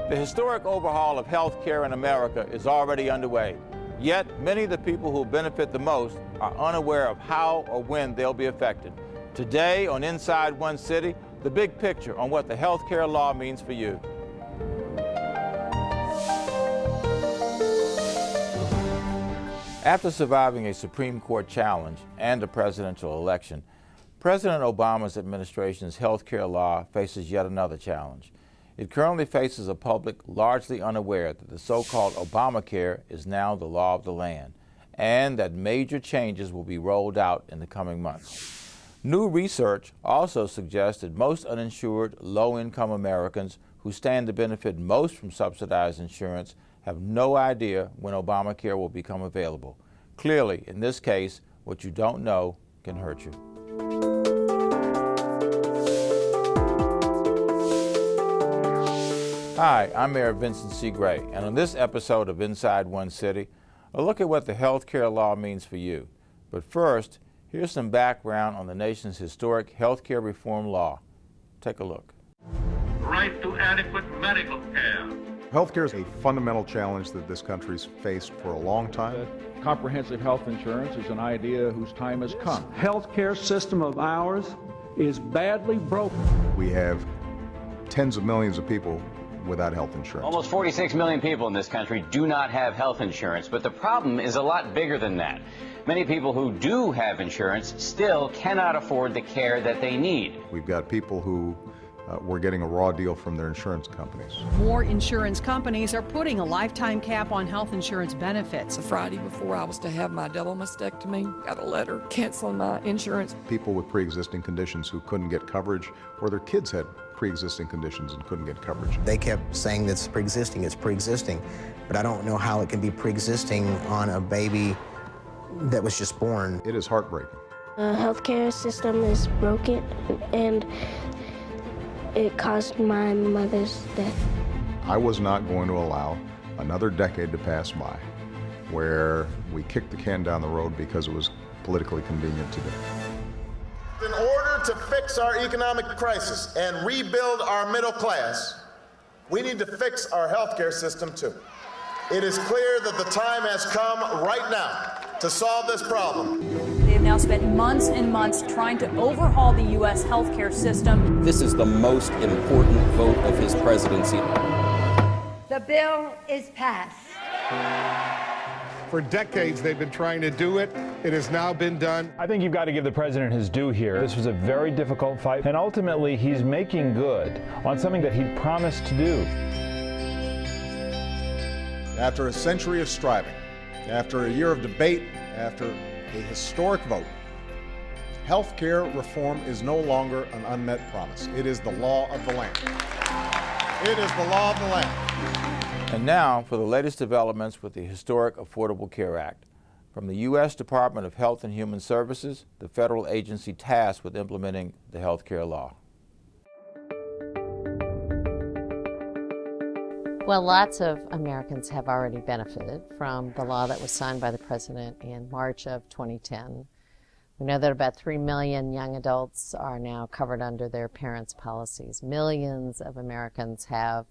The historic overhaul of health care in America is already underway. Yet, many of the people who benefit the most are unaware of how or when they'll be affected. Today on Inside One City, the big picture on what the health care law means for you. After surviving a Supreme Court challenge and a presidential election, President Obama's administration's health care law faces yet another challenge. It currently faces a public largely unaware that the so-called Obamacare is now the law of the land, and that major changes will be rolled out in the coming months. New research also suggests that most uninsured, low-income Americans who stand to benefit most from subsidized insurance have no idea when Obamacare will become available. Clearly, in this case, what you don't know can hurt you. Hi, I'm Mayor Vincent C. and on this episode of Inside One City, a look at what the health care law means for you. But first, here's some background on the nation's historic health care reform law. Take a look. Right to adequate medical care. Healthcare is a fundamental challenge that this country's faced for a long time. Comprehensive health insurance is an idea whose time has come. Healthcare system of ours is badly broken. We have tens of millions of people without health insurance. Almost 46 million people in this country do not have health insurance, but the problem is a lot bigger than that. Many people who do have insurance still cannot afford the care that they need. We've got people who were getting a raw deal from their insurance companies. More insurance companies are putting a lifetime cap on health insurance benefits. The Friday before I was to have my double mastectomy, got a letter canceling my insurance. People with pre-existing conditions who couldn't get coverage, or their kids had pre-existing conditions and couldn't get coverage. They kept saying that it's pre-existing, but I don't know how it can be pre-existing on a baby that was just born. It is heartbreaking. The healthcare system is broken, and it caused my mother's death. I was not going to allow another decade to pass by where we kicked the can down the road because it was politically convenient to do. In order to fix our economic crisis and rebuild our middle class, we need to fix our healthcare system too. It is clear that the time has come right now to solve this problem. They have now spent months and months trying to overhaul the U.S. healthcare system. This is the most important vote of his presidency. The bill is passed. For decades, they've been trying to do it. It has now been done. I think you've got to give the president his due here. This was a very difficult fight, and ultimately, he's making good on something that he promised to do. After a century of striving, after a year of debate, after a historic vote, health care reform is no longer an unmet promise. It is the law of the land. It is the law of the land. And now for the latest developments with the historic Affordable Care Act. From the U.S. Department of Health and Human Services, the federal agency tasked with implementing the health care law. Well, lots of Americans have already benefited from the law that was signed by the president in March of 2010. We know that about 3 million young adults are now covered under their parents' policies. Millions of Americans have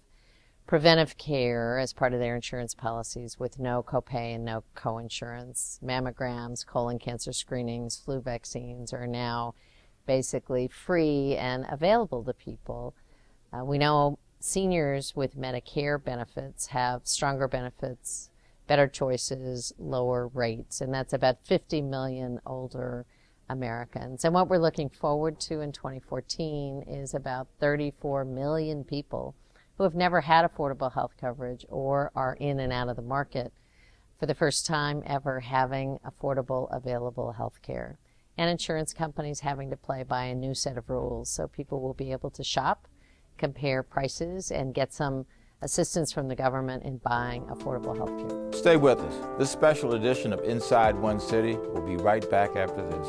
preventive care as part of their insurance policies with no copay and no coinsurance. Mammograms, colon cancer screenings, flu vaccines are now basically free and available to people. We know seniors with Medicare benefits have stronger benefits, better choices, lower rates, and that's about 50 million older Americans. And what we're looking forward to in 2014 is about 34 million people who have never had affordable health coverage or are in and out of the market for the first time ever having affordable, available health care. And insurance companies having to play by a new set of rules so people will be able to shop, compare prices, and get some assistance from the government in buying affordable health care. Stay with us. This special edition of Inside One City will be right back after this.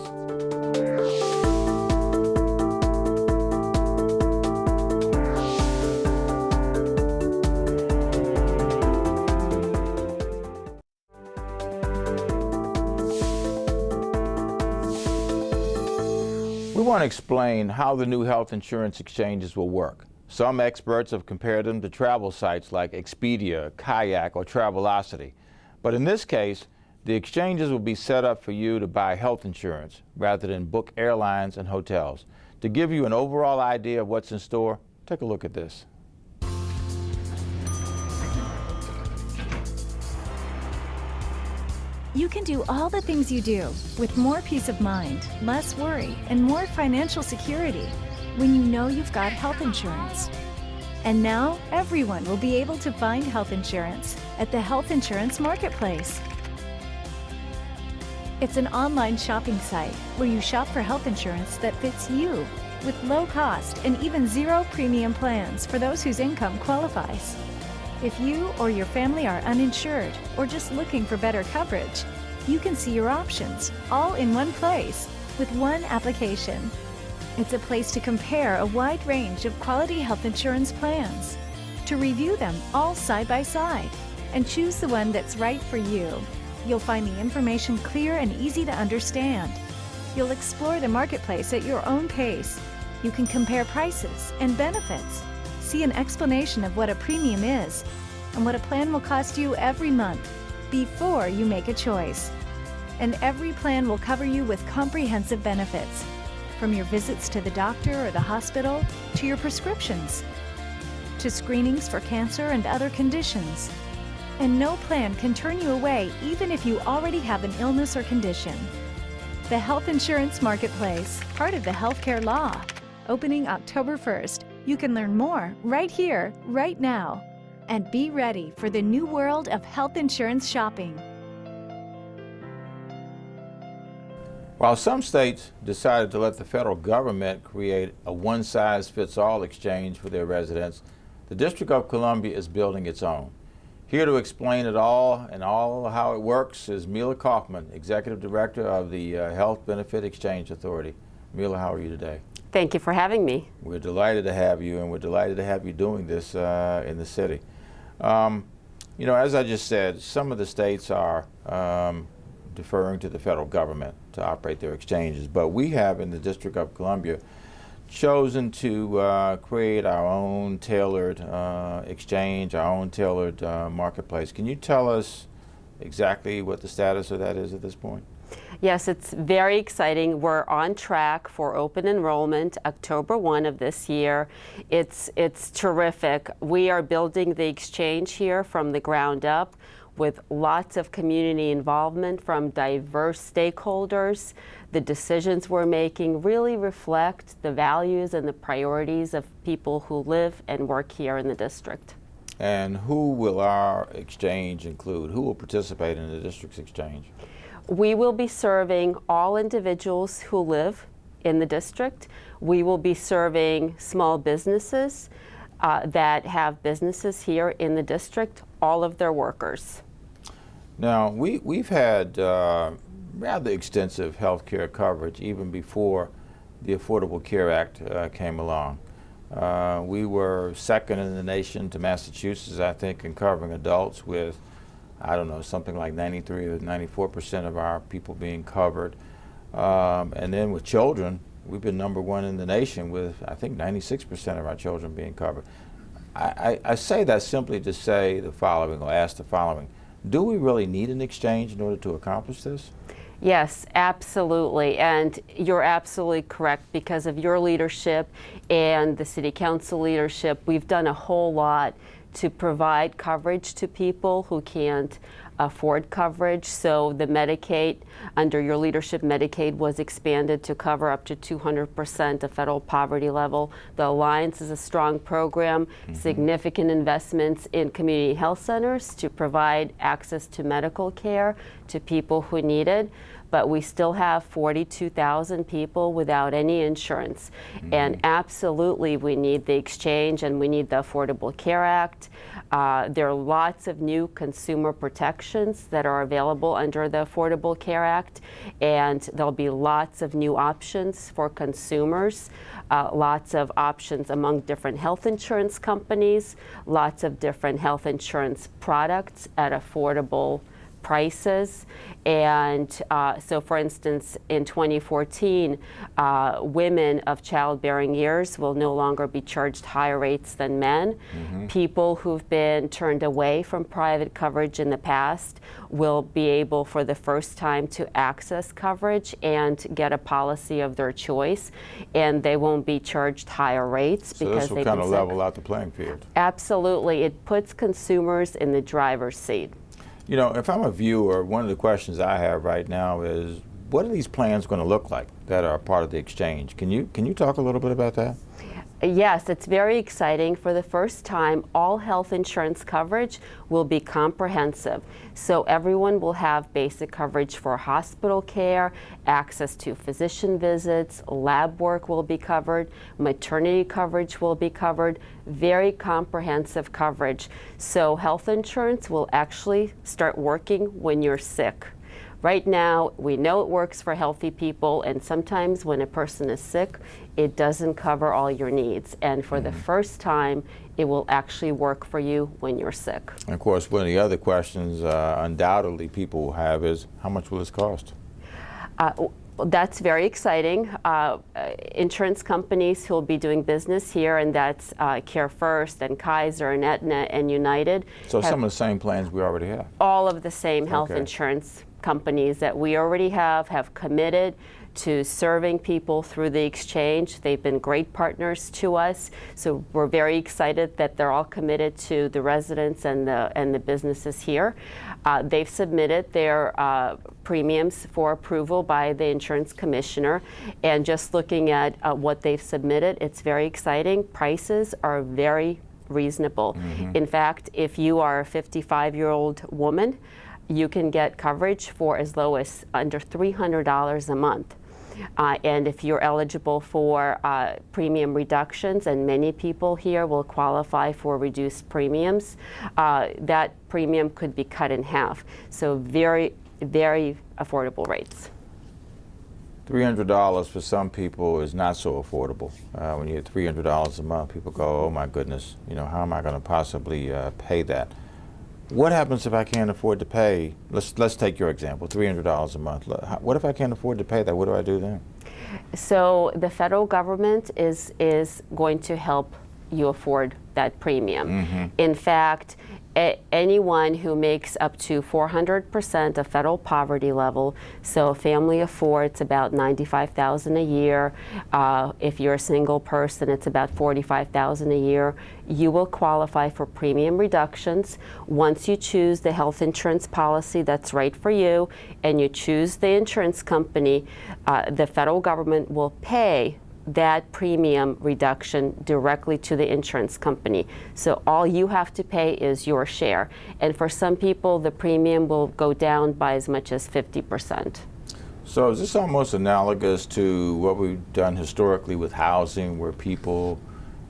We want to explain how the new health insurance exchanges will work. Some experts have compared them to travel sites like Expedia, Kayak, or Travelocity. But in this case, the exchanges will be set up for you to buy health insurance rather than book airlines and hotels. To give you an overall idea of what's in store, take a look at this. You can do all the things you do with more peace of mind, less worry, and more financial security when you know you've got health insurance. And now, everyone will be able to find health insurance at the Health Insurance Marketplace. It's an online shopping site where you shop for health insurance that fits you with low cost and even zero premium plans for those whose income qualifies. If you or your family are uninsured or just looking for better coverage, you can see your options all in one place with one application. It's a place to compare a wide range of quality health insurance plans, to review them all side by side, and choose the one that's right for you. You'll find the information clear and easy to understand. You'll explore the marketplace at your own pace. You can compare prices and benefits, see an explanation of what a premium is and what a plan will cost you every month before you make a choice. And every plan will cover you with comprehensive benefits, from your visits to the doctor or the hospital, to your prescriptions, to screenings for cancer and other conditions. And no plan can turn you away even if you already have an illness or condition. The Health Insurance Marketplace, part of the healthcare law, opening October 1st. You can learn more right here, right now, and be ready for the new world of health insurance shopping. While some states decided to let the federal government create a one-size-fits-all exchange for their residents, the District of Columbia is building its own. Here to explain it all and all how it works is Mila Kofman, Executive Director of the Health Benefit Exchange Authority. Mila, how are you today? Thank you for having me. We're delighted to have you, and we're delighted to have you doing this in the city. You know, as I just said, some of the states are deferring to the federal government to operate their exchanges, but we have in the District of Columbia chosen to create our own tailored exchange, our own tailored marketplace. Can you tell us exactly what the status of that is at this point? Yes, it's very exciting. We're on track for open enrollment October 1 of this year. It's terrific. We are building the exchange here from the ground up with lots of community involvement from diverse stakeholders. The decisions we're making really reflect the values and the priorities of people who live and work here in the district. And who will our exchange include? Who will participate in the district's exchange? We will be serving all individuals who live in the district. We will be serving small businesses that have businesses here in the district, all of their workers. Now, we've had rather extensive health care coverage even before the Affordable Care Act came along. We were second in the nation to Massachusetts, I think, in covering adults with, I don't know, something like 93 or 94% of our people being covered. And then with children, we've been #1 in the nation with, I think, 96% of our children being covered. I say that simply to say the following, or ask the following. Do we really need an exchange in order to accomplish this? Yes, absolutely. And you're absolutely correct. Because of your leadership and the City Council leadership, we've done a whole lot to provide coverage to people who can't afford coverage. So the Medicaid, under your leadership, Medicaid was expanded to cover up to 200% of federal poverty level. The Alliance is a strong program, significant investments in community health centers to provide access to medical care to people who need it. But we still have 42,000 people without any insurance. And absolutely we need the exchange and we need the Affordable Care Act. There are lots of new consumer protections that are available under the Affordable Care Act, and there'll be lots of new options for consumers, lots of options among different health insurance companies, lots of different health insurance products at affordable prices. And so, for instance, in 2014, women of childbearing years will no longer be charged higher rates than men. People who've been turned away from private coverage in the past will be able for the first time to access coverage and get a policy of their choice, and they won't be charged higher rates so because this will kind of level out the playing field. Absolutely. It puts consumers in the driver's seat. You know, if I'm a viewer, one of the questions I have right now is, what are these plans going to look like that are part of the exchange? Can you talk a little bit about that? Yes, it's very exciting. For the first time, all health insurance coverage will be comprehensive. So everyone will have basic coverage for hospital care, access to physician visits, lab work will be covered, maternity coverage will be covered, very comprehensive coverage. So health insurance will actually start working when you're sick. Right now, we know it works for healthy people, and sometimes when a person is sick, it doesn't cover all your needs. And for the first time, it will actually work for you when you're sick. And of course, one of the other questions undoubtedly people will have is, how much will this cost? That's very exciting. Insurance companies who will be doing business here, and that's Care First and Kaiser and Aetna and United. So some of the same plans we already have? All of the same health insurance companies that we already have committed to serving people through the exchange. They've been great partners to us, so we're very excited that they're all committed to the residents and the businesses here. They've submitted their premiums for approval by the insurance commissioner, and just looking at what they've submitted, it's very exciting. Prices are very reasonable. In fact, if you are a 55-year-old woman, you can get coverage for as low as under $300 a month. And if you're eligible for premium reductions, and many people here will qualify for reduced premiums, that premium could be cut in half. So very, very affordable rates. $300 for some people is not so affordable. When you get $300 a month, people go, oh my goodness, you know, how am I going to possibly pay that? What happens if I can't afford to pay? Let's take your example, $300 a month. What if I can't afford to pay that? What do I do then? So the federal government is going to help you afford that premium. In fact, anyone who makes up to 400% of federal poverty level, so a family of four, it's about $95,000 a year. If you're a single person, it's about $45,000 a year. You will qualify for premium reductions. Once you choose the health insurance policy that's right for you, and you choose the insurance company, the federal government will pay that premium reduction directly to the insurance company. So all you have to pay is your share. And for some people, the premium will go down by as much as 50%. So is this almost analogous to what we've done historically with housing, where people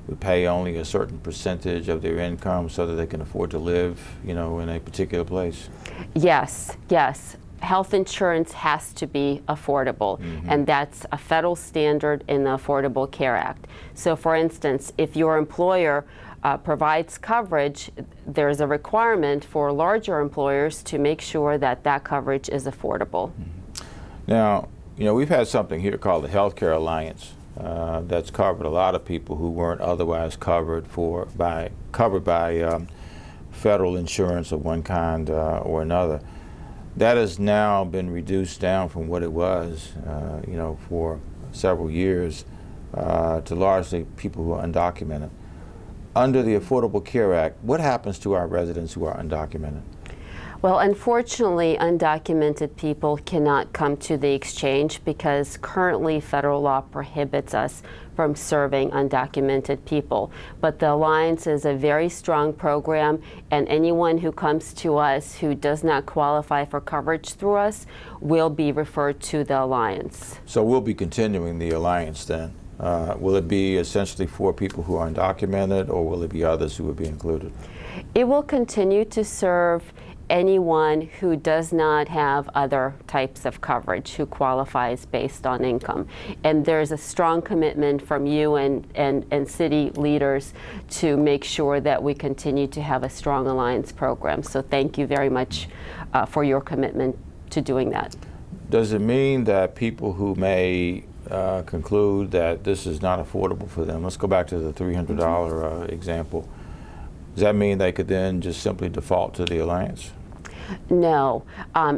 would pay only a certain percentage of their income so that they can afford to live, you know, in a particular place? Yes, yes. Health insurance has to be affordable, and that's a federal standard in the Affordable Care Act. So for instance, if your employer provides coverage, there's a requirement for larger employers to make sure that that coverage is affordable. Now, you know, we've had something here called the Healthcare Alliance that's covered a lot of people who weren't otherwise covered by federal insurance of one kind or another. That has now been reduced down from what it was, you know, for several years to largely people who are undocumented. Under the Affordable Care Act, what happens to our residents who are undocumented? Well, unfortunately, undocumented people cannot come to the exchange because currently federal law prohibits us from serving undocumented people. But the Alliance is a very strong program, and anyone who comes to us who does not qualify for coverage through us will be referred to the Alliance. So we'll be continuing the Alliance then. Will it be essentially for people who are undocumented, or will it be others who will be included? It will continue to serve anyone who does not have other types of coverage, who qualifies based on income. And there's a strong commitment from you and city leaders to make sure that we continue to have a strong alliance program. So thank you very much for your commitment to doing that. Does it mean that people who may conclude that this is not affordable for them, let's go back to the $300 example, does that mean they could then just simply default to the alliance? No.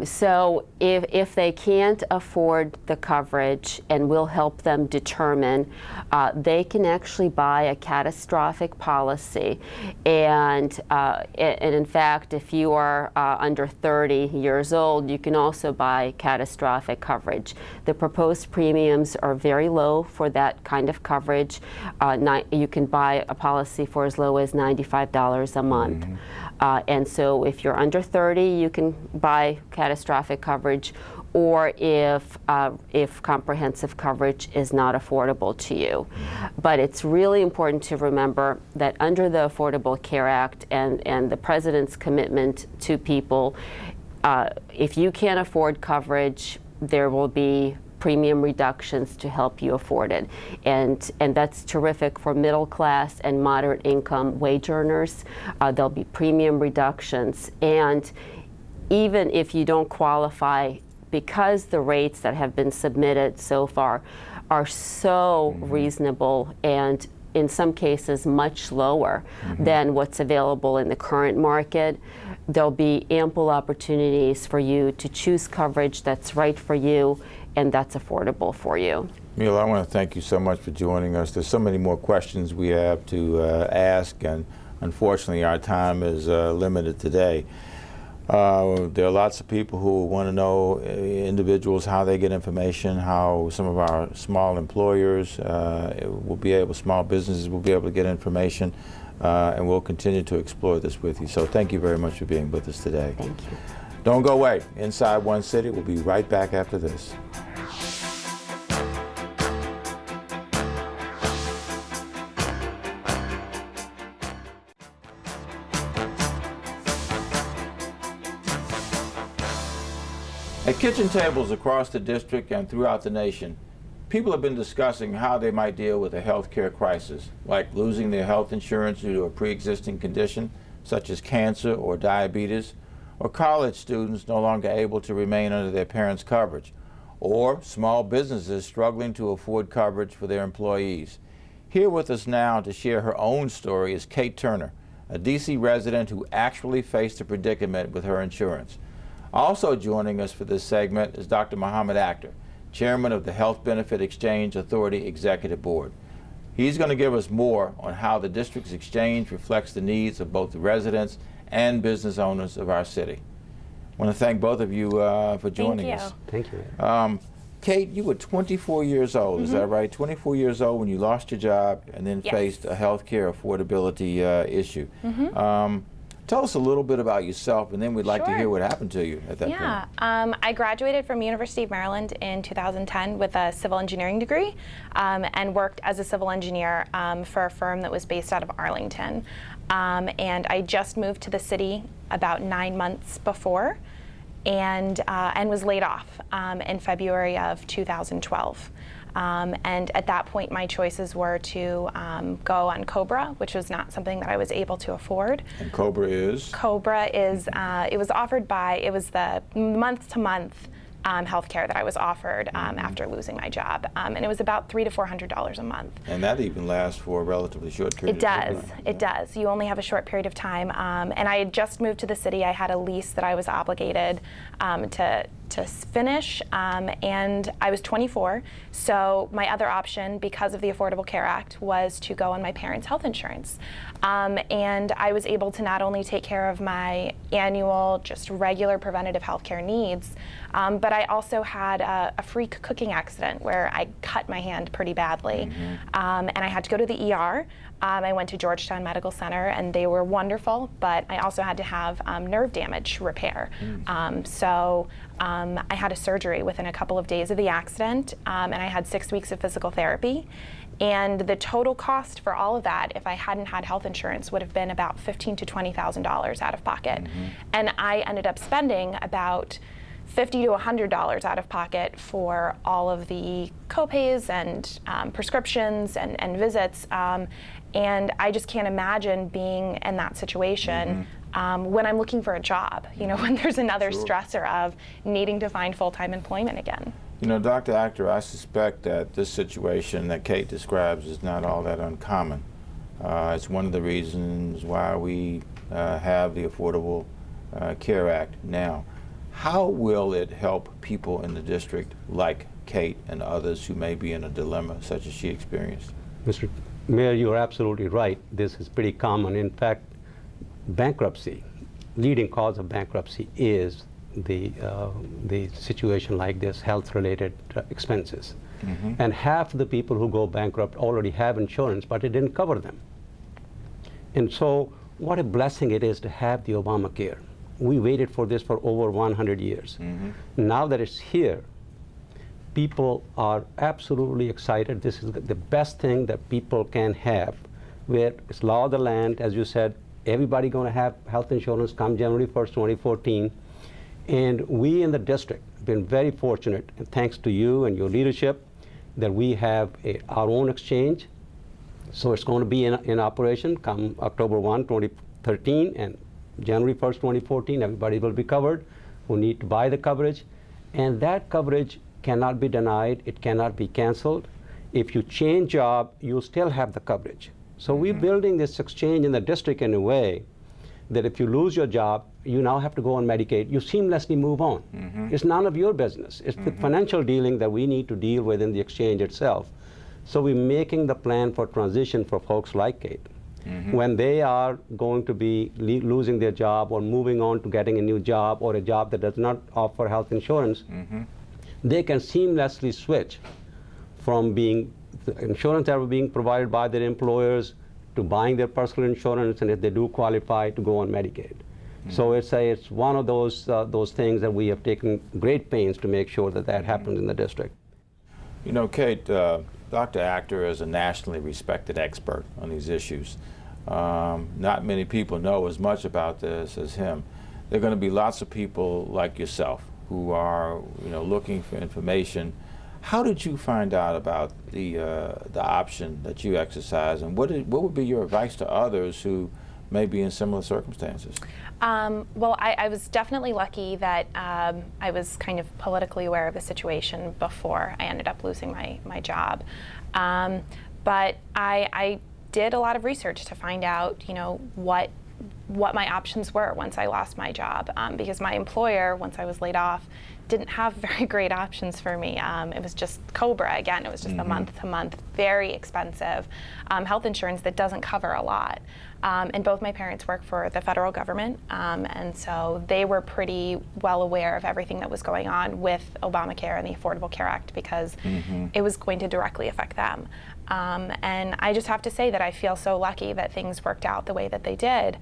So if they can't afford the coverage, and we'll help them determine, they can actually buy a catastrophic policy. And in fact, if you are under 30 years old, you can also buy catastrophic coverage. The proposed premiums are very low for that kind of coverage. You can buy a policy for as low as $95 a month. And so if you're under 30, you can buy catastrophic coverage, or if comprehensive coverage is not affordable to you. But it's really important to remember that under the Affordable Care Act and the President's commitment to people, if you can't afford coverage, there will be premium reductions to help you afford it. And that's terrific for middle class and moderate income wage earners. There'll be premium reductions. And even if you don't qualify, because the rates that have been submitted so far are so reasonable and in some cases much lower than what's available in the current market, there'll be ample opportunities for you to choose coverage that's right for you and that's affordable for you. Mila, I want to thank you so much for joining us. There's so many more questions we have to ask, and unfortunately our time is limited today. There are lots of people who want to know, individuals, how they get information, how some of our small employers small businesses will be able to get information, and we'll continue to explore this with you. So thank you very much for being with us today. Thank you. Don't go away. Inside One City, we'll be right back after this. At kitchen tables across the district and throughout the nation, people have been discussing how they might deal with a health care crisis, like losing their health insurance due to a pre-existing condition, such as cancer or diabetes, or college students no longer able to remain under their parents' coverage, or small businesses struggling to afford coverage for their employees. Here with us now to share her own story is Kate Turner, a D.C. resident who actually faced a predicament with her insurance. Also joining us for this segment is Dr. Mohammad Akhter, chairman of the Health Benefit Exchange Authority Executive Board. He's going to give us more on how the district's exchange reflects the needs of both the residents and business owners of our city. I want to thank both of you for joining us. Thank you. Kate, you were 24 years old, is that right? 24 years old when you lost your job and then faced a health care affordability issue. Tell us a little bit about yourself, and then we'd like to hear what happened to you at that point. I graduated from University of Maryland in 2010 with a civil engineering degree and worked as a civil engineer for a firm that was based out of Arlington. And I just moved to the city about 9 months before and was laid off in February of 2012. And at that point, my choices were to go on COBRA, which was not something that I was able to afford. And COBRA is? COBRA is, it was offered by, it was the month-to-month health care that I was offered after losing my job. And it was about $300 to $400 a month. And that even lasts for a relatively short period of time. It does. It does. You only have a short period of time. And I had just moved to the city. I had a lease that I was obligated to finish, and I was 24. So my other option, because of the Affordable Care Act, was to go on my parents' health insurance. And I was able to not only take care of my annual, just regular preventative health care needs, but I also had a freak cooking accident where I cut my hand pretty badly. And I had to go to the ER. I went to Georgetown Medical Center, and they were wonderful, but I also had to have nerve damage repair. So I had a surgery within a couple of days of the accident, and I had 6 weeks of physical therapy. And the total cost for all of that, if I hadn't had health insurance, would have been about $15,000 to $20,000 out of pocket. And I ended up spending about $50 to $100 out of pocket for all of the copays and prescriptions and visits. And I just can't imagine being in that situation when I'm looking for a job, when there's another stressor of needing to find full-time employment again. Dr. Akhter, I suspect that this situation that Kate describes is not all that uncommon. It's one of the reasons why we have the Affordable Care Act now. How will it help people in the district like Kate and others who may be in a dilemma such as she experienced? Mr. Mayor, you're absolutely right. This is pretty common. In fact, bankruptcy, leading cause of bankruptcy is the situation like this, health-related expenses. And half the people who go bankrupt already have insurance, but it didn't cover them. And so what a blessing it is to have the Obamacare. We waited for this for over 100 years. Now that it's here, people are absolutely excited. This is the best thing that people can have, where it's law of the land, as you said, everybody going to have health insurance come January 1st, 2014. And we in the district have been very fortunate, and thanks to you and your leadership, that we have our own exchange. So it's going to be in operation come October 1, 2013, and January 1st, 2014, everybody will be covered who need to buy the coverage. And that coverage cannot be denied. It cannot be canceled. If you change job, you still have the coverage. So we're building this exchange in the district in a way that if you lose your job, you now have to go on Medicaid. You seamlessly move on. It's none of your business. It's the financial dealing that we need to deal with in the exchange itself. So we're making the plan for transition for folks like Kate. When they are going to be losing their job or moving on to getting a new job or a job that does not offer health insurance, they can seamlessly switch from being the insurance that were being provided by their employers to buying their personal insurance, and if they do qualify, to go on Medicaid. So it's one of those things that we have taken great pains to make sure that happens in the district. Kate, Dr. Akhter is a nationally respected expert on these issues. Not many people know as much about this as him. There are going to be lots of people like yourself who are, looking for information. How did you find out about the option that you exercise, and what would be your advice to others who may be in similar circumstances? Well, I was definitely lucky that I was kind of politically aware of the situation before I ended up losing my job. But I did a lot of research to find out, what my options were once I lost my job, because my employer, once I was laid off, didn't have very great options for me. It was just COBRA again. It was just a month-to-month, very expensive health insurance that doesn't cover a lot. And both my parents work for the federal government, and so they were pretty well aware of everything that was going on with Obamacare and the Affordable Care Act, because it was going to directly affect them. And I just have to say that I feel so lucky that things worked out the way that they did,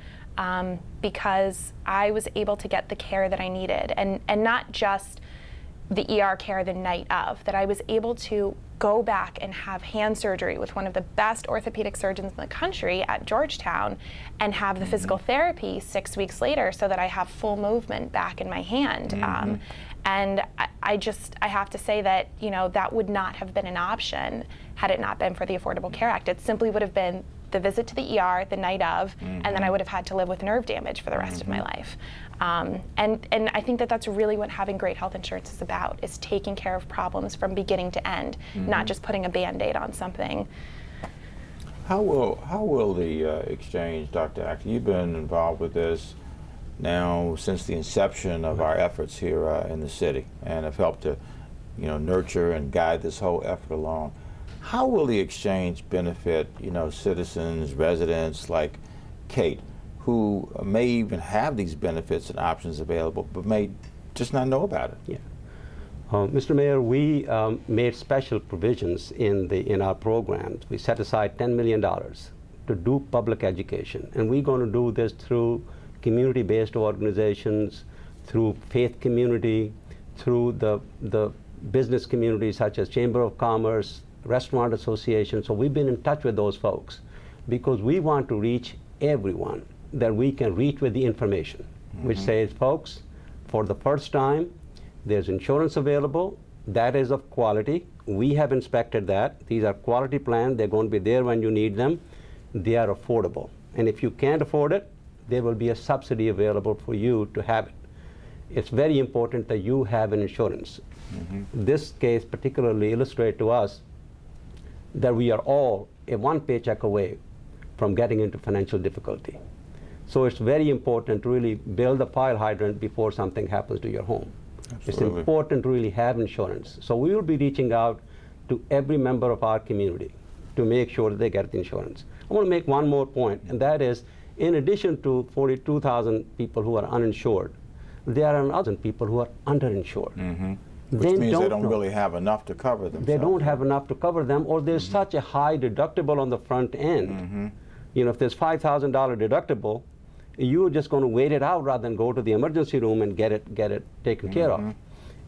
because I was able to get the care that I needed, and not just the ER care the night of, that I was able to go back and have hand surgery with one of the best orthopedic surgeons in the country at Georgetown, and have the physical therapy 6 weeks later so that I have full movement back in my hand. And I have to say that, that would not have been an option had it not been for the Affordable Care Act. It simply would have been the visit to the ER the night of, and then I would have had to live with nerve damage for the rest of my life. And I think that that's really what having great health insurance is about, is taking care of problems from beginning to end, not just putting a Band-Aid on something. How will the exchange, Dr. Akhter, you've been involved with this now since the inception of our efforts here in the city, and have helped to, nurture and guide this whole effort along. How will the exchange benefit, citizens, residents like Kate, who may even have these benefits and options available, but may just not know about it? Yeah. Mr. Mayor, we made special provisions in our programs. We set aside $10 million to do public education, and we're going to do this through community-based organizations, through faith community, through the business community such as Chamber of Commerce, Restaurant Association. So we've been in touch with those folks because we want to reach everyone that we can reach with the information, which says, folks, for the first time, there's insurance available that is of quality. We have inspected that. These are quality plans. They're going to be there when you need them. They are affordable. And if you can't afford it, there will be a subsidy available for you to have it. It's very important that you have an insurance. This case particularly illustrates to us that we are all one paycheck away from getting into financial difficulty. So it's very important to really build a fire hydrant before something happens to your home. Absolutely. It's important to really have insurance. So we will be reaching out to every member of our community to make sure that they get the insurance. I want to make one more point, and that is, in addition to 42,000 people who are uninsured, there are another people who are underinsured. Which means they don't really have enough to cover themselves. They don't have enough to cover them, or there's such a high deductible on the front end. You know, if there's $5,000 deductible, you're just going to wait it out rather than go to the emergency room and get it taken care of.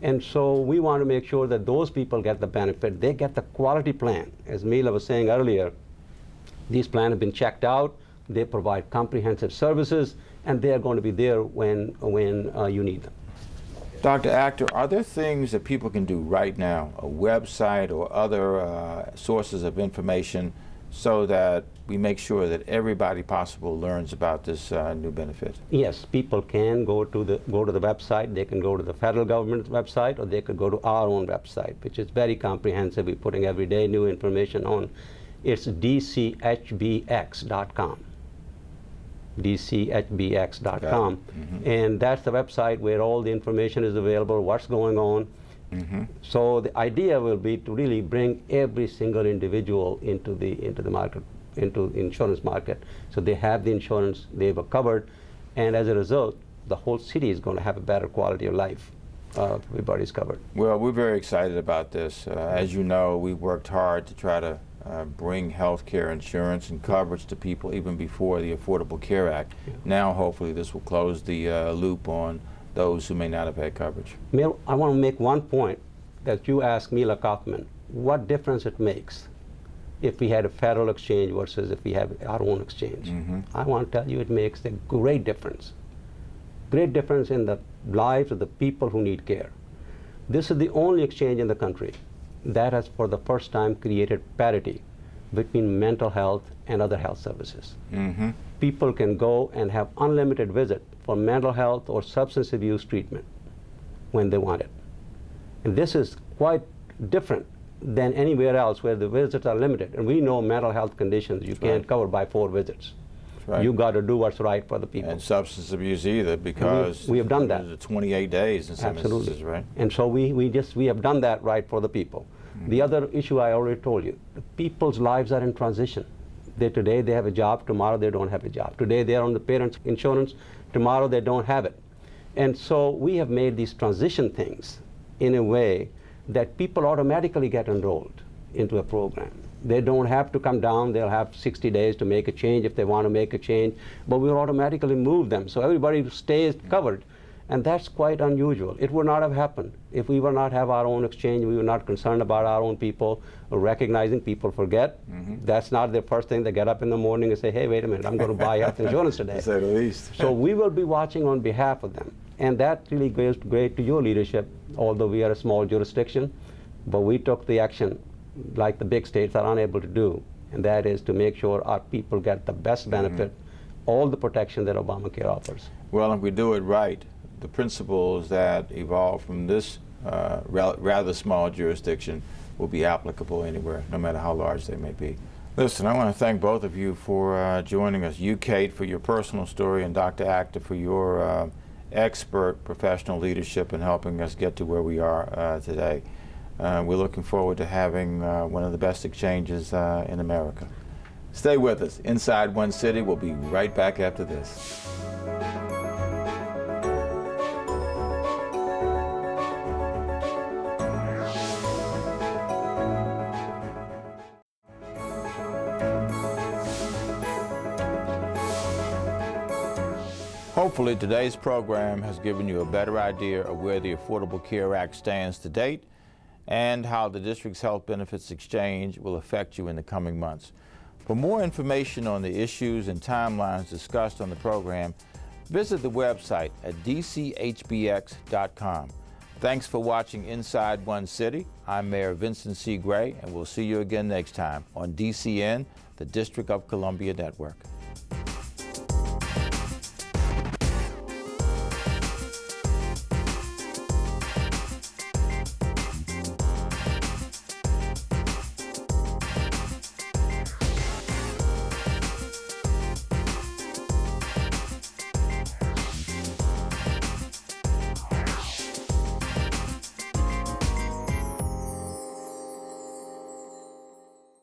And so we want to make sure that those people get the benefit. They get the quality plan. As Mila was saying earlier, these plans have been checked out. They provide comprehensive services, and they are going to be there when you need them. Dr. Akhter, are there things that people can do right now, a website or other sources of information, so that we make sure that everybody possible learns about this new benefit? Yes, people can go to the website. They can go to the federal government's website, or they could go to our own website, which is very comprehensive. We're putting every day new information on. It's dchbx.com. dchbx.com. And that's the website where all the information is available, what's going on. So the idea will be to really bring every single individual into the market, into the insurance market, so they have the insurance, they were covered, and as a result, the whole city is going to have a better quality of life. Everybody's covered. Well, we're very excited about this. As you know, we worked hard to try to bring health care insurance and coverage to people even before the Affordable Care Act. Now, hopefully, this will close the loop on those who may not have had coverage. I want to make one point that you asked Mila Kofman, what difference it makes if we had a federal exchange versus if we have our own exchange. I want to tell you it makes a great difference. Great difference in the lives of the people who need care. This is the only exchange in the country that has for the first time created parity between mental health and other health services. People can go and have unlimited visit for mental health or substance abuse treatment when they want it. And this is quite different than anywhere else where the visits are limited. And we know mental health conditions you can't cover by 4 visits. You got to do what's right for the people. And substance abuse either, because we have done that. 28 days in some instances, right? And so we have done that right for the people. The other issue I already told you, the people's lives are in transition. Today they have a job, tomorrow they don't have a job. Today they are on the parents' insurance, tomorrow they don't have it. And so we have made these transition things in a way that people automatically get enrolled into a program. They don't have to come down. They'll have 60 days to make a change if they want to make a change, but we'll automatically move them. So everybody stays covered, and that's quite unusual. It would not have happened if we would not have our own exchange. We were not concerned about our own people, or recognizing people forget. That's not the first thing. They get up in the morning and say, hey, wait a minute, I'm going to buy health insurance today. To say the least. So we will be watching on behalf of them. And that really goes great to your leadership, although we are a small jurisdiction, but we took the action like the big states are unable to do, and that is to make sure our people get the best benefit, all the protection that Obamacare offers. Well, if we do it right, the principles that evolve from this rather small jurisdiction will be applicable anywhere, no matter how large they may be. Listen, I want to thank both of you for joining us. You, Kate, for your personal story, and Dr. Akhter for your expert professional leadership in helping us get to where we are today. We're looking forward to having one of the best exchanges in America. Stay with us. Inside One City, we'll be right back after this. Hopefully, today's program has given you a better idea of where the Affordable Care Act stands to date and how the district's health benefits exchange will affect you in the coming months. For more information on the issues and timelines discussed on the program, visit the website at dchbx.com. Thanks for watching Inside One City. I'm Mayor Vincent C. Gray, and we'll see you again next time on DCN, the District of Columbia Network.